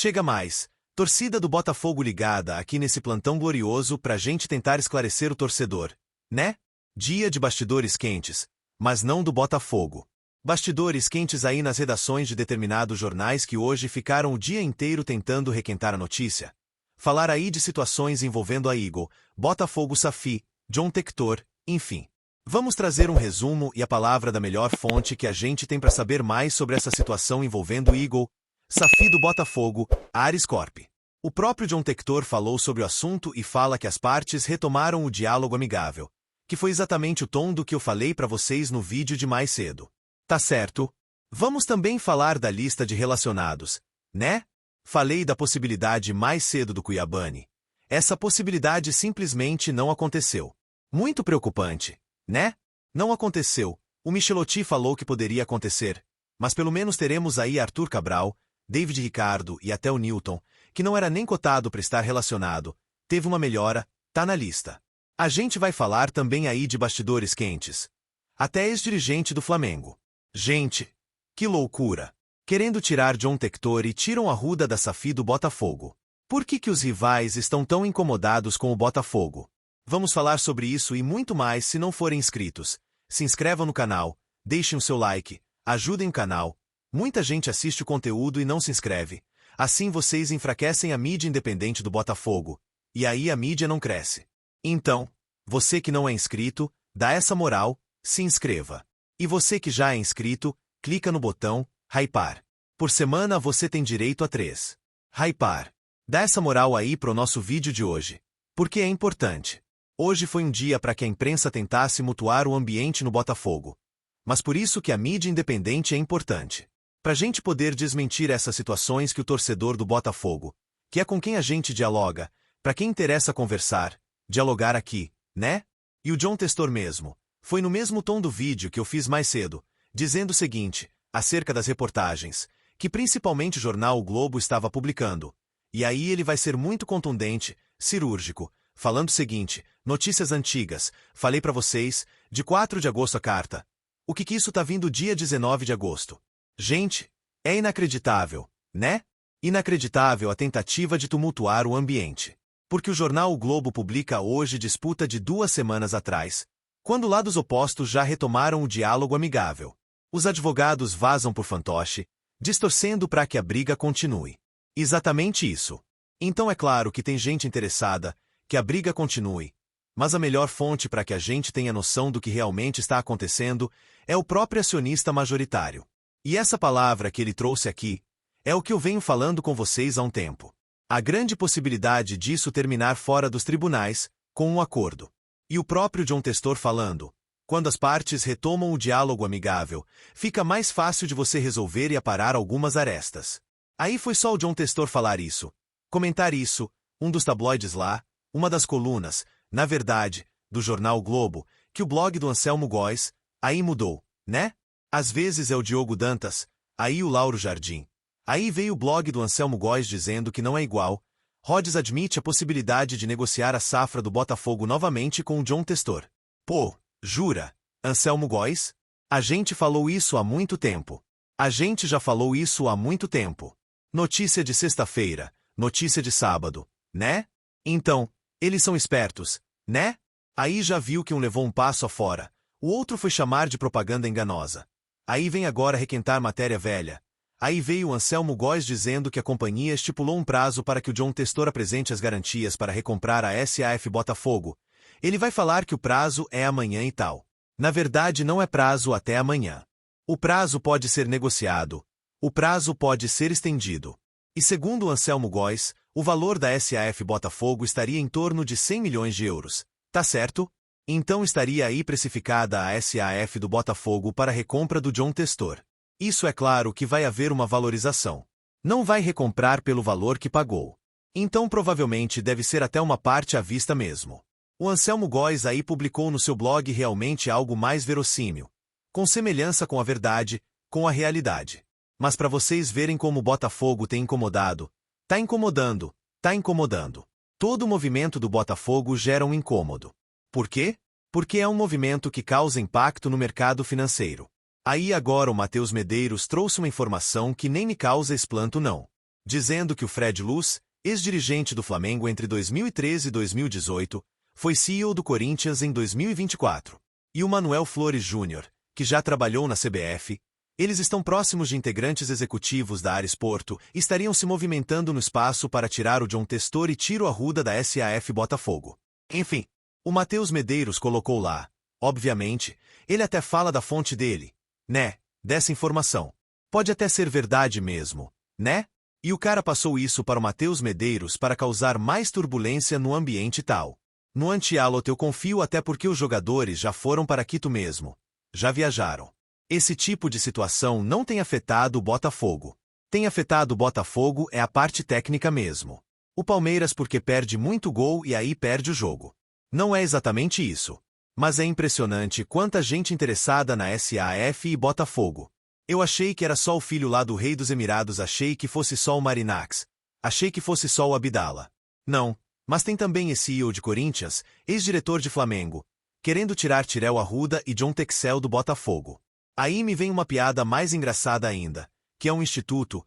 Chega mais. Torcida do Botafogo ligada aqui nesse plantão glorioso pra gente tentar esclarecer o torcedor, né? Dia de bastidores quentes, mas não do Botafogo. Bastidores quentes aí nas redações de determinados jornais que hoje ficaram o dia inteiro tentando requentar a notícia. Falar aí de situações envolvendo a Eagle, Botafogo Safi, John Tector, enfim. Vamos trazer um resumo e a palavra da melhor fonte que a gente tem para saber mais sobre essa situação envolvendo Eagle, Safi do Botafogo, Ares Corp. O próprio John Tector falou sobre o assunto e fala que as partes retomaram o diálogo amigável, que foi exatamente o tom do que eu falei para vocês no vídeo de mais cedo. Tá certo? Vamos também falar da lista de relacionados, né? Falei da possibilidade mais cedo do Cuiabani. Essa possibilidade simplesmente não aconteceu. Muito preocupante, né? Não aconteceu. O Michelotti falou que poderia acontecer, mas pelo menos teremos aí Arthur Cabral, David Ricardo e até o Newton, que não era nem cotado para estar relacionado, teve uma melhora, tá na lista. A gente vai falar também aí de bastidores quentes. Até ex-dirigente do Flamengo. Gente, que loucura! Querendo tirar John Tector e tiram a Ruda da Safi do Botafogo. Por que os rivais estão tão incomodados com o Botafogo? Vamos falar sobre isso e muito mais se não forem inscritos. Se inscrevam no canal, deixem o seu like, ajudem o canal. Muita gente assiste o conteúdo e não se inscreve. Assim vocês enfraquecem a mídia independente do Botafogo. E aí a mídia não cresce. Então, você que não é inscrito, dá essa moral, se inscreva. E você que já é inscrito, clica no botão Hypar. Por semana você tem direito a 3. Hypar. Dá essa moral aí pro nosso vídeo de hoje. Porque é importante. Hoje foi um dia para que a imprensa tentasse mutuar o ambiente no Botafogo. Mas por isso que a mídia independente é importante. Pra gente poder desmentir essas situações que o torcedor do Botafogo, que é com quem a gente dialoga, pra quem interessa conversar, dialogar aqui, né? E o John Tector mesmo. Foi no mesmo tom do vídeo que eu fiz mais cedo, dizendo o seguinte, acerca das reportagens, que principalmente o jornal O Globo estava publicando. E aí ele vai ser muito contundente, cirúrgico, falando o seguinte, notícias antigas, falei pra vocês, de 4 de agosto a carta. O que isso tá vindo dia 19 de agosto? Gente, é inacreditável, né? Inacreditável a tentativa de tumultuar o ambiente. Porque o jornal O Globo publica hoje disputa de 2 semanas atrás, quando lados opostos já retomaram o diálogo amigável. Os advogados vazam por fantoche, distorcendo para que a briga continue. Exatamente isso. Então é claro que tem gente interessada, que a briga continue. Mas a melhor fonte para que a gente tenha noção do que realmente está acontecendo é o próprio acionista majoritário. E essa palavra que ele trouxe aqui é o que eu venho falando com vocês há um tempo. A grande possibilidade disso terminar fora dos tribunais, com um acordo. E o próprio John Tector falando, quando as partes retomam o diálogo amigável, fica mais fácil de você resolver e aparar algumas arestas. Aí foi só o John Tector falar isso, comentar isso, um dos tabloides lá, uma das colunas, na verdade, do jornal o Globo, que o blog do Anselmo Góes, aí mudou, né? Às vezes é o Diogo Dantas, aí o Lauro Jardim. Aí veio o blog do Anselmo Góes dizendo que não é igual. Rhodes admite a possibilidade de negociar a safra do Botafogo novamente com o John Tector. Pô, jura? Anselmo Góes? A gente falou isso há muito tempo. A gente já falou isso há muito tempo. Notícia de sexta-feira, notícia de sábado, né? Então, eles são espertos, né? Aí já viu que um levou um passo afora, o outro foi chamar de propaganda enganosa. Aí vem agora requentar matéria velha. Aí veio o Anselmo Góes dizendo que a companhia estipulou um prazo para que o John Tector apresente as garantias para recomprar a SAF Botafogo. Ele vai falar que o prazo é amanhã e tal. Na verdade não é prazo até amanhã. O prazo pode ser negociado. O prazo pode ser estendido. E segundo o Anselmo Góes, o valor da SAF Botafogo estaria em torno de 100 milhões de euros. Tá certo? Então estaria aí precificada a SAF do Botafogo para a recompra do John Tector. Isso é claro que vai haver uma valorização. Não vai recomprar pelo valor que pagou. Então provavelmente deve ser até uma parte à vista mesmo. O Anselmo Góes aí publicou no seu blog realmente algo mais verossímil, com semelhança com a verdade, com a realidade. Mas para vocês verem como o Botafogo tem incomodado, tá incomodando, tá incomodando. Todo o movimento do Botafogo gera um incômodo. Por quê? Porque é um movimento que causa impacto no mercado financeiro. Aí agora o Matheus Medeiros trouxe uma informação que nem me causa espanto não. dizendo que o Fred Luz, ex-dirigente do Flamengo entre 2013 e 2018, foi CEO do Corinthians em 2024. E o Manuel Flores Júnior, que já trabalhou na CBF, eles estão próximos de integrantes executivos da Ares Porto e estariam se movimentando no espaço para tirar o John Testor e Tiro Arruda da SAF Botafogo. Enfim, o Matheus Medeiros colocou lá, obviamente, ele até fala da fonte dele, né, dessa informação. Pode até ser verdade mesmo, né? E o cara passou isso para o Matheus Medeiros para causar mais turbulência no ambiente e tal. No anti-Alot eu confio até porque os jogadores já foram para Quito mesmo. Já viajaram. Esse tipo de situação não tem afetado o Botafogo. Tem afetado o Botafogo é a parte técnica mesmo. O Palmeiras porque perde muito gol e aí perde o jogo. Não é exatamente isso. Mas é impressionante quanta gente interessada na SAF e Botafogo. Eu achei que era só o filho lá do rei dos Emirados, achei que fosse só o Marinax. Achei que fosse só o Abdala. Não, mas tem também esse CEO de Corinthians, ex-diretor de Flamengo, querendo tirar Tirel Arruda e John Texel do Botafogo. Aí me vem uma piada mais engraçada ainda, que é um instituto,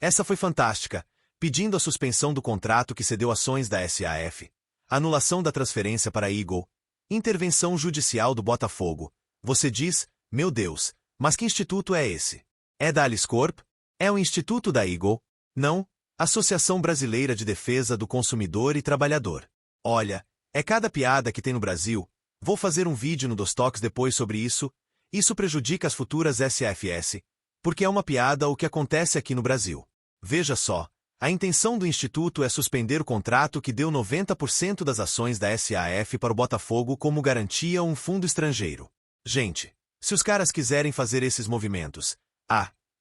essa foi fantástica, pedindo a suspensão do contrato que cedeu ações da SAF, anulação da transferência para a Eagle, intervenção judicial do Botafogo. Você diz, meu Deus, mas que instituto é esse? É da Alice Corp? É o instituto da Eagle? Não, Associação Brasileira de Defesa do Consumidor e Trabalhador. Olha, é cada piada que tem no Brasil, vou fazer um vídeo no Dostox depois sobre isso. Isso prejudica as futuras SAFs, porque é uma piada o que acontece aqui no Brasil. Veja só, a intenção do Instituto é suspender o contrato que deu 90% das ações da SAF para o Botafogo como garantia a um fundo estrangeiro. Gente, se os caras quiserem fazer esses movimentos,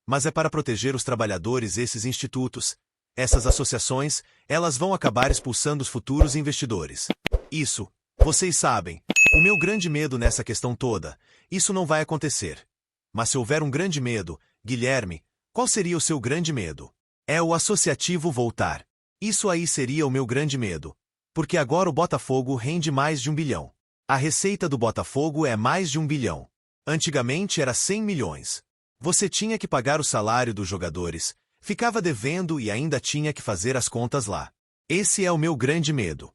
mas é para proteger os trabalhadores esses institutos, essas associações, elas vão acabar expulsando os futuros investidores. Isso, vocês sabem, o meu grande medo nessa questão toda, isso não vai acontecer. Mas se houver um grande medo, Guilherme, qual seria o seu grande medo? É o associativo voltar. Isso aí seria o meu grande medo. Porque agora o Botafogo rende mais de 1 bilhão. A receita do Botafogo é mais de 1 bilhão. Antigamente era 100 milhões. Você tinha que pagar o salário dos jogadores, ficava devendo e ainda tinha que fazer as contas lá. Esse é o meu grande medo.